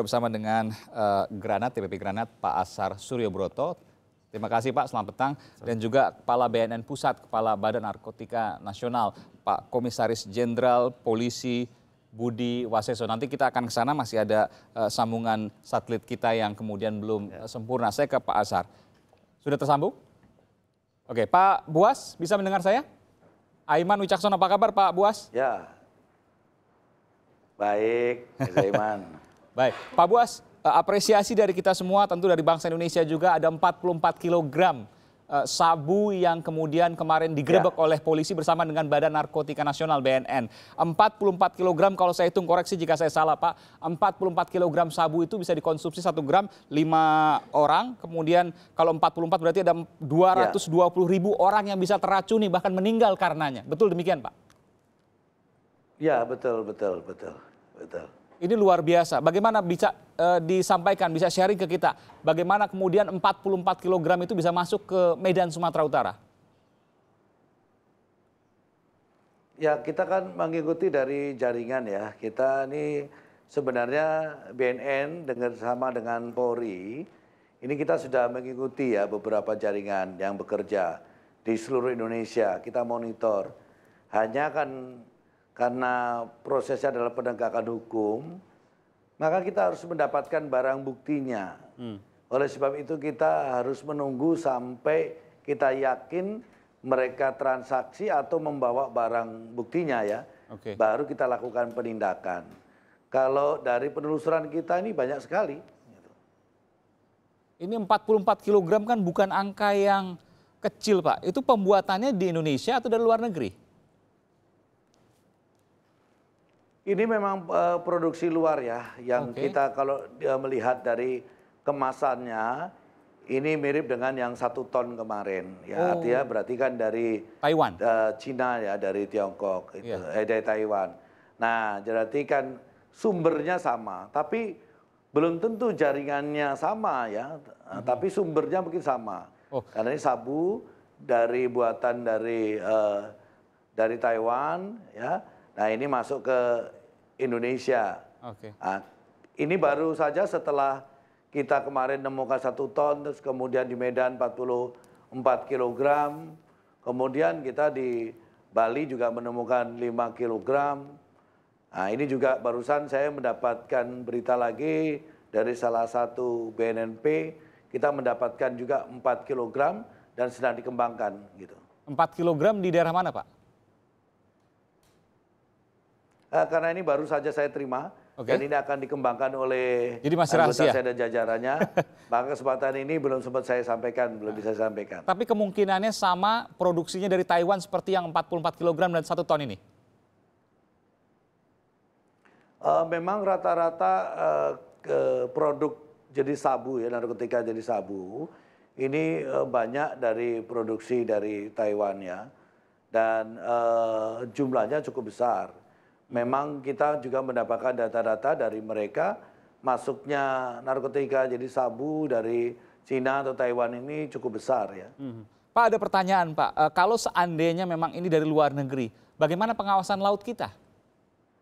Bersama dengan Granat, TPP Granat, Pak Ashar Suryobroto. Terima kasih Pak, selamat petang. Dan juga Kepala BNN Pusat, Kepala Badan Narkotika Nasional, Pak Komisaris Jenderal Polisi Budi Waseso. Nanti kita akan ke sana, masih ada sambungan satelit kita yang kemudian belum sempurna. Saya ke Pak Ashar. Sudah tersambung? Oke, Pak Buas, bisa mendengar saya? Aiman Wicaksono, apa kabar Pak Buas? Ya, baik, Aiman. Baik, Pak Buas, apresiasi dari kita semua, tentu dari bangsa Indonesia juga ada 44 kg sabu yang kemudian kemarin digerebek oleh polisi bersama dengan Badan Narkotika Nasional BNN. 44 kg, kalau saya hitung, koreksi jika saya salah Pak, 44 kg sabu itu bisa dikonsumsi 1 gram 5 orang, kemudian kalau 44 berarti ada 220.000 orang yang bisa teracuni bahkan meninggal karenanya. Betul demikian Pak? Ya, betul. Ini luar biasa. Bagaimana bisa disampaikan, bisa sharing ke kita, bagaimana kemudian 44 kg itu bisa masuk ke Medan, Sumatera Utara? Ya, kita kan mengikuti dari jaringan ya. Kita ini sebenarnya BNN sama dengan Polri, ini kita sudah mengikuti ya beberapa jaringan yang bekerja di seluruh Indonesia. Kita monitor. Hanya kan karena prosesnya adalah penegakan hukum, maka kita harus mendapatkan barang buktinya. Oleh sebab itu kita harus menunggu sampai kita yakin mereka transaksi atau membawa barang buktinya ya. Baru kita lakukan penindakan. Kalau dari penelusuran kita ini banyak sekali. Ini 44 kg kan bukan angka yang kecil Pak. Itu pembuatannya di Indonesia atau dari luar negeri? Ini memang produksi luar ya, yang kita kalau melihat dari kemasannya, ini mirip dengan yang 1 ton kemarin. Ya, artinya berarti kan dari Taiwan, Cina ya, dari Tiongkok, dari Taiwan. Nah, berarti kan sumbernya sama, tapi belum tentu jaringannya sama ya, tapi sumbernya mungkin sama. Karena ini sabu dari buatan dari Taiwan ya. Nah, ini masuk ke Indonesia. Nah, ini baru saja setelah kita kemarin nemukan 1 ton, terus kemudian di Medan 44 kg, kemudian kita di Bali juga menemukan 5 kg. Nah, ini juga barusan saya mendapatkan berita lagi dari salah satu BNNP, kita mendapatkan juga 4 kg dan sedang dikembangkan gitu. 4 kg di daerah mana Pak? Karena ini baru saja saya terima, dan ini akan dikembangkan oleh anggota saya dan jajarannya. Maka kesempatan ini belum sempat saya sampaikan, belum bisa saya sampaikan. Tapi kemungkinannya sama produksinya dari Taiwan seperti yang 44 kg dan 1 ton ini? Memang rata-rata produk jenis sabu ya, narkotika jenis sabu, ini banyak dari produksi dari Taiwan ya. Dan jumlahnya cukup besar. Memang kita juga mendapatkan data-data dari mereka, masuknya narkotika jadi sabu dari Cina atau Taiwan ini cukup besar ya. Pak, ada pertanyaan Pak, kalau seandainya memang ini dari luar negeri, bagaimana pengawasan laut kita?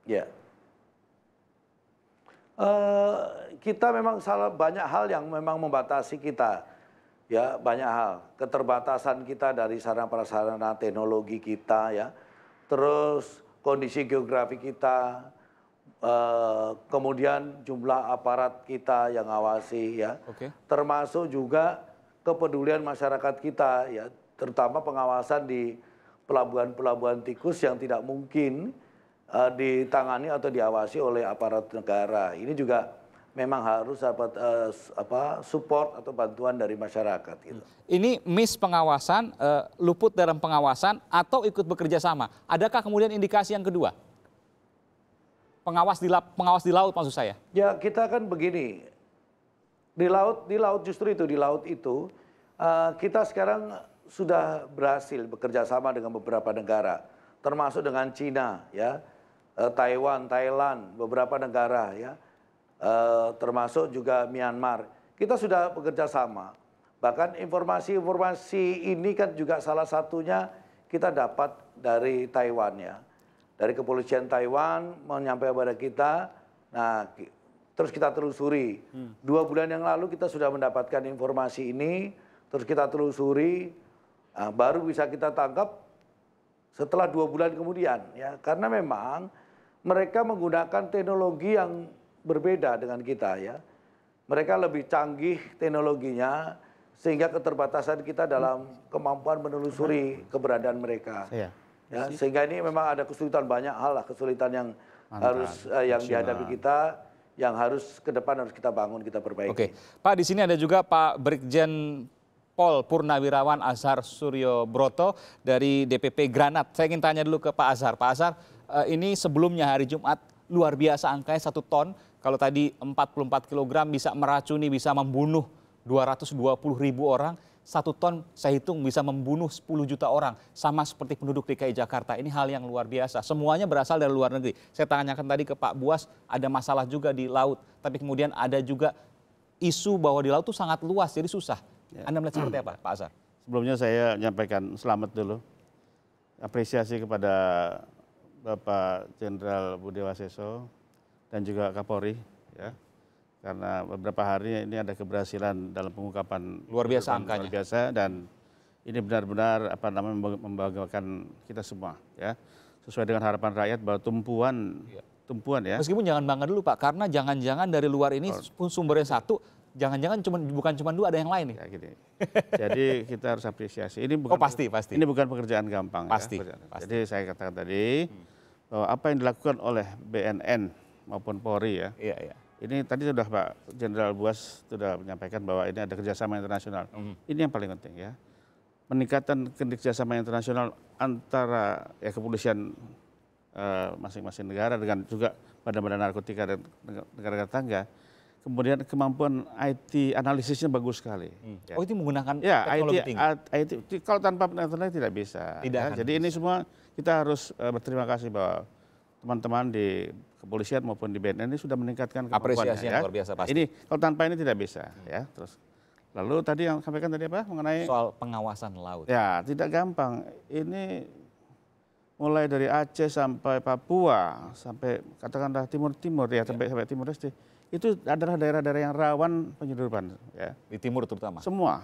Ya, kita memang banyak hal yang memang membatasi kita. Ya, banyak hal. Keterbatasan kita dari sarana prasarana teknologi kita ya. Terus kondisi geografi kita, kemudian jumlah aparat kita yang awasi ya, termasuk juga kepedulian masyarakat kita ya, terutama pengawasan di pelabuhan-pelabuhan tikus yang tidak mungkin ditangani atau diawasi oleh aparat negara. Ini juga memang harus dapat support atau bantuan dari masyarakat gitu. Ini miss pengawasan, luput dalam pengawasan, atau ikut bekerja sama. Adakah kemudian indikasi yang kedua? Pengawas di laut maksud saya. Ya, kita kan begini. Di laut justru itu, di laut itu kita sekarang sudah berhasil bekerja sama dengan beberapa negara, termasuk dengan Cina ya, Taiwan, Thailand, beberapa negara ya. Termasuk juga Myanmar. Kita sudah bekerja sama. Bahkan informasi-informasi ini kan juga salah satunya kita dapat dari Taiwan ya. Dari kepolisian Taiwan menyampaikan kepada kita, nah terus kita telusuri. 2 bulan yang lalu kita sudah mendapatkan informasi ini, terus kita telusuri, baru bisa kita tangkap setelah 2 bulan kemudian. Ya, karena memang mereka menggunakan teknologi yang berbeda dengan kita ya. Mereka lebih canggih teknologinya sehingga keterbatasan kita dalam kemampuan menelusuri keberadaan mereka. Ya, sehingga ini memang ada kesulitan banyak hal lah, kesulitan yang harus yang dihadapi kita, yang harus ke depan harus kita bangun, kita perbaiki. Oke, Pak, di sini ada juga Pak Brigjen Pol Purnawirawan Azhar Suryo Broto dari DPP Granat. Saya ingin tanya dulu ke Pak Azhar. Pak Azhar, ini sebelumnya hari Jumat luar biasa angkanya 1 ton. Kalau tadi 44 kg bisa meracuni, bisa membunuh 220.000 orang. 1 ton saya hitung bisa membunuh 10 juta orang. Sama seperti penduduk DKI Jakarta. Ini hal yang luar biasa. Semuanya berasal dari luar negeri. Saya tanyakan tadi ke Pak Buas, ada masalah juga di laut. Tapi kemudian ada juga isu bahwa di laut itu sangat luas, jadi susah. Anda melihat seperti apa, Pak Azhar? Sebelumnya saya menyampaikan selamat dulu. Apresiasi kepada Bapak Jenderal Budi Waseso dan juga Kapolri, ya. Karena beberapa hari ini ada keberhasilan dalam pengungkapan Luar biasa angkanya. luar biasa, dan ini benar-benar membanggakan kita semua, ya. Sesuai dengan harapan rakyat bahwa tumpuan ya. Meskipun jangan bangga dulu Pak, karena jangan-jangan dari luar ini sumbernya satu, jangan-jangan bukan cuma 2, ada yang lain nih. Ya, gini. Jadi kita harus apresiasi. Ini bukan, pasti. Ini bukan pekerjaan gampang. Pasti. Ya. Jadi saya katakan tadi bahwa apa yang dilakukan oleh BNN maupun Polri ya. Iya. Ini tadi sudah Pak Jenderal Buas sudah menyampaikan bahwa ini ada kerjasama internasional. Ini yang paling penting ya. Peningkatan kerjasama internasional antara ya kepolisian masing-masing negara dengan juga badan-badan narkotika dan negara-negara tetangga. Kemudian kemampuan IT analisisnya bagus sekali. Oh, itu menggunakan teknologi tinggi? IT kalau tanpa internet tidak bisa. Jadi ini semua kita harus berterima kasih bahwa teman-teman di kepolisian maupun di BNN ini sudah meningkatkan kemampuannya. Apresiasi yang luar biasa pasti. Ini kalau tanpa ini tidak bisa. Ya. Terus lalu tadi yang sampaikan tadi apa mengenai soal pengawasan laut. Ya tidak gampang. Ini mulai dari Aceh sampai Papua sampai katakanlah Timur ya sampai Timur Leste. Itu adalah daerah-daerah yang rawan penyeludupan ya. Di timur terutama. Semua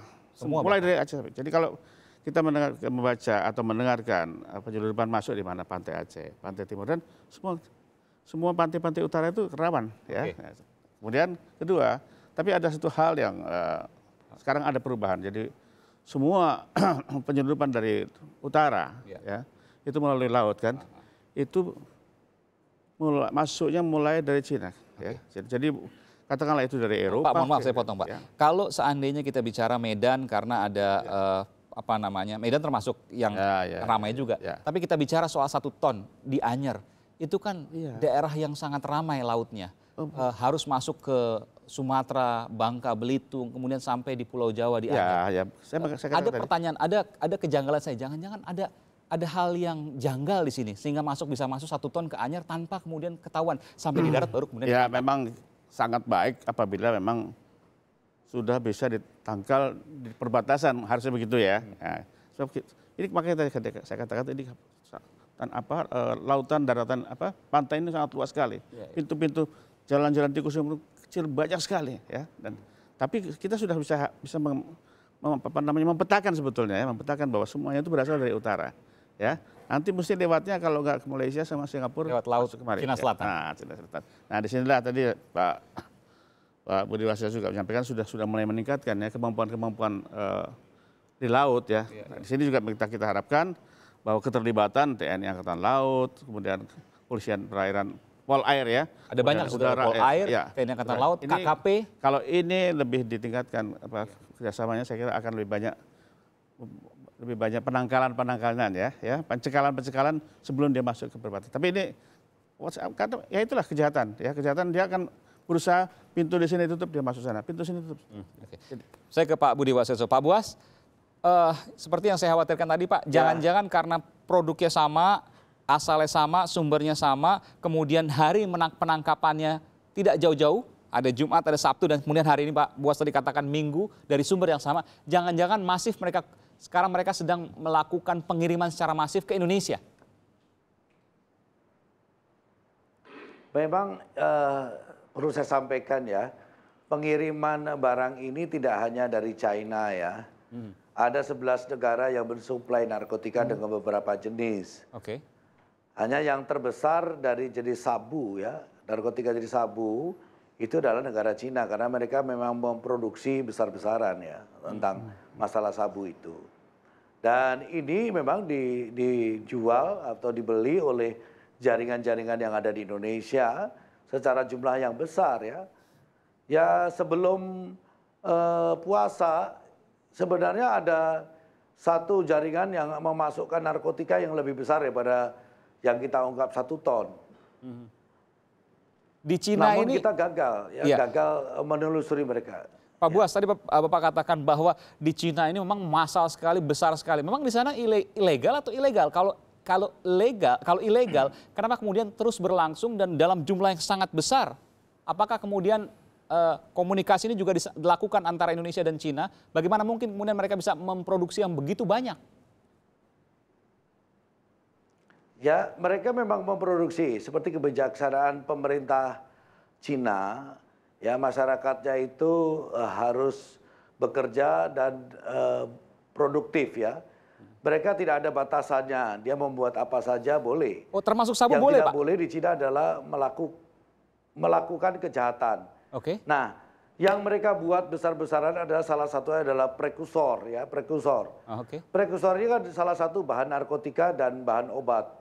mulai dari Aceh. Jadi kalau kita membaca atau mendengarkan penyeludupan masuk di mana pantai Aceh, pantai Timur dan semua pantai-pantai utara itu rawan ya. Kemudian kedua, tapi ada satu hal yang sekarang ada perubahan. Jadi semua penyeludupan dari utara ya itu melalui laut kan. Itu masuknya mulai dari Cina. Ya. Jadi katakanlah itu dari Eropa. Pak, mohon maaf saya potong Pak. Ya. Kalau seandainya kita bicara Medan karena ada Medan termasuk yang ramai juga. Ya. Tapi kita bicara soal 1 ton di Anyer, itu kan daerah yang sangat ramai lautnya. Harus masuk ke Sumatera, Bangka, Belitung, kemudian sampai di Pulau Jawa di Anyer. Saya ada pertanyaan, ada kejanggalan saya. Jangan-jangan ada hal yang janggal di sini sehingga bisa masuk 1 ton ke Anyer tanpa kemudian ketahuan sampai di darat baru kemudian. Ya memang sangat baik apabila memang sudah bisa ditangkal di perbatasan, harusnya begitu ya. Nah, ini makanya saya katakan tadi lautan, daratan, pantai ini sangat luas sekali. Pintu-pintu jalan-jalan tikus yang kecil banyak sekali ya. Tapi kita sudah bisa memetakan sebetulnya ya, memetakan bahwa semuanya itu berasal dari utara. Ya, nanti mesti lewatnya kalau nggak ke Malaysia sama Singapura lewat laut kemarin. Cina Selatan. Cina Selatan. Nah, disinilah tadi Pak Budi Waseso juga menyampaikan sudah mulai meningkatkan ya kemampuan di laut ya. Nah, di sini juga kita harapkan bahwa keterlibatan TNI Angkatan Laut, kemudian Kepolisian Perairan, Polair ya. Ada banyak udara, Polair, TNI Angkatan Laut, KKP. Kalau ini lebih ditingkatkan kerjasamanya, saya kira akan lebih banyak penangkalan ya, pencekalan sebelum dia masuk ke perbatasan. Tapi ini ya itulah kejahatan ya, dia akan berusaha pintu di sini tutup, dia masuk sana, pintu sini tutup. Saya ke Pak Budi Waseso. Pak Buas, seperti yang saya khawatirkan tadi Pak, jangan-jangan karena produknya sama, asalnya sama, sumbernya sama, kemudian hari penangkapannya tidak jauh-jauh, ada Jumat, ada Sabtu, dan kemudian hari ini Pak Buas tadi katakan Minggu dari sumber yang sama, jangan-jangan sekarang mereka sedang melakukan pengiriman secara masif ke Indonesia. Memang perlu saya sampaikan ya, pengiriman barang ini tidak hanya dari China ya. Ada 11 negara yang mensuplai narkotika dengan beberapa jenis. Oke. Hanya yang terbesar dari jenis sabu ya, narkotika jenis sabu itu adalah negara Cina karena mereka memang memproduksi besar-besaran ya tentang masalah sabu itu. Dan ini memang dijual atau dibeli oleh jaringan-jaringan yang ada di Indonesia secara jumlah yang besar ya. Ya sebelum puasa sebenarnya ada satu jaringan yang memasukkan narkotika yang lebih besar daripada yang kita ungkap 1 ton. Di Cina Namun ini kita gagal, ya, gagal menelusuri mereka. Pak Buas, tadi Bapak katakan bahwa di Cina ini memang massal sekali, besar sekali. Memang di sana ilegal atau ilegal? Kalau ilegal, kenapa kemudian terus berlangsung dan dalam jumlah yang sangat besar? Apakah kemudian komunikasi ini juga dilakukan antara Indonesia dan Cina? Bagaimana mungkin kemudian mereka bisa memproduksi yang begitu banyak? Ya, mereka memang memproduksi seperti kebijaksanaan pemerintah Cina. Ya, masyarakatnya itu harus bekerja dan produktif ya. Mereka tidak ada batasannya, dia membuat apa saja boleh. Oh, termasuk sabu yang boleh, tidak Pak? boleh di Cina adalah melakukan kejahatan. Oke. Nah, yang mereka buat besar-besaran adalah salah satunya adalah prekursor ya, prekursor. Oke. Prekursor ini kan salah satu bahan narkotika dan bahan obat.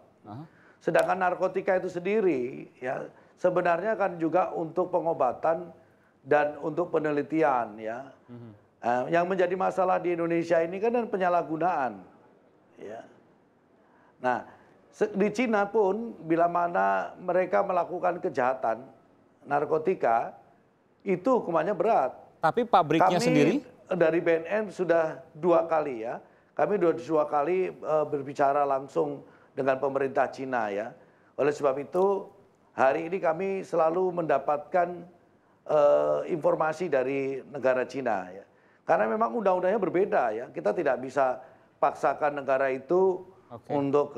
Sedangkan narkotika itu sendiri ya sebenarnya kan juga untuk pengobatan dan untuk penelitian ya. Yang menjadi masalah di Indonesia ini kan penyalahgunaan. Ya. Nah, di Cina pun bila mana mereka melakukan kejahatan narkotika itu hukumannya berat. Tapi pabriknya sendiri? Dari BNN sudah 2 kali ya. Kami 2 kali berbicara langsung dengan pemerintah Cina ya. Oleh sebab itu hari ini kami selalu mendapatkan informasi dari negara Cina ya. Karena memang undang-undangnya berbeda ya. Kita tidak bisa paksakan negara itu untuk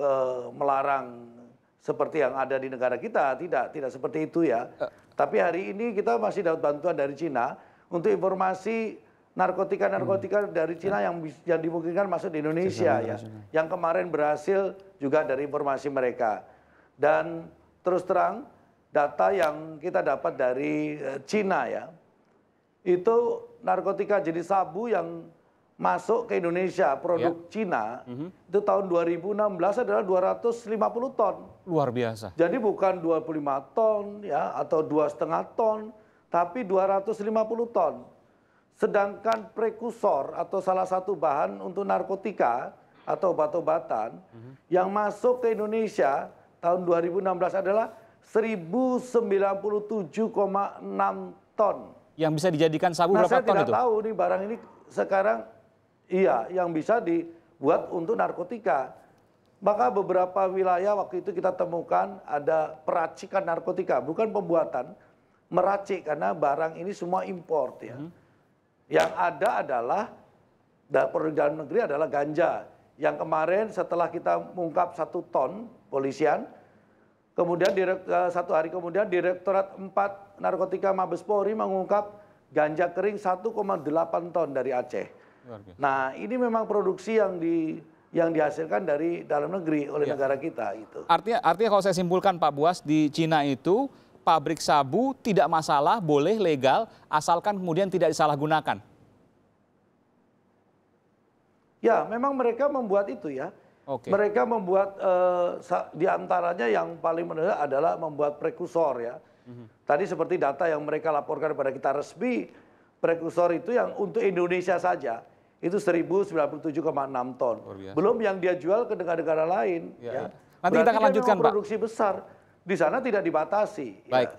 melarang seperti yang ada di negara kita. Tidak seperti itu ya. Tapi hari ini kita masih dapat bantuan dari Cina untuk informasi narkotika dari Cina yang dimungkinkan masuk di Indonesia ya. Yang kemarin berhasil juga dari informasi mereka. Dan terus terang data yang kita dapat dari Cina ya. Itu narkotika jenis sabu yang masuk ke Indonesia produk Cina itu tahun 2016 adalah 250 ton. Luar biasa. Jadi bukan 25 ton ya atau 2,5 ton, tapi 250 ton. Sedangkan prekursor atau salah satu bahan untuk narkotika atau obat-obatan yang masuk ke Indonesia tahun 2016 adalah 1097,6 ton. Yang bisa dijadikan sabu berapa ton itu? Saya tidak tahu nih barang ini sekarang yang bisa dibuat untuk narkotika. Maka beberapa wilayah waktu itu kita temukan ada peracikan narkotika, bukan pembuatan, meracik karena barang ini semua import ya. Yang ada adalah produk dalam negeri adalah ganja. Yang kemarin setelah kita mengungkap 1 ton polisian, kemudian 1 hari kemudian Direktorat 4 Narkotika Mabes Polri mengungkap ganja kering 1,8 ton dari Aceh. Nah, ini memang produksi yang dihasilkan dari dalam negeri oleh negara kita itu. Artinya kalau saya simpulkan Pak Buas, di Cina itu pabrik sabu tidak masalah, boleh legal, asalkan kemudian tidak disalahgunakan. Ya, memang mereka membuat itu ya. Mereka membuat diantaranya yang paling menarik adalah membuat prekursor ya. Tadi seperti data yang mereka laporkan kepada kita resmi, prekursor itu yang untuk Indonesia saja itu 1097,6 ton. Belum yang dia jual ke negara-negara lain. Ya. Nanti kita akan lanjutkan, Pak. Produksi besar di sana tidak dibatasi. Baik.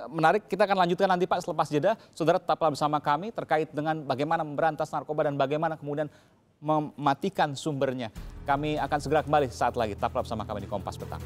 Menarik, kita akan lanjutkan nanti Pak selepas jeda. Saudara tetaplah bersama kami terkait dengan bagaimana memberantas narkoba dan bagaimana kemudian mematikan sumbernya. Kami akan segera kembali saat lagi. Tetaplah bersama kami di Kompas Petang.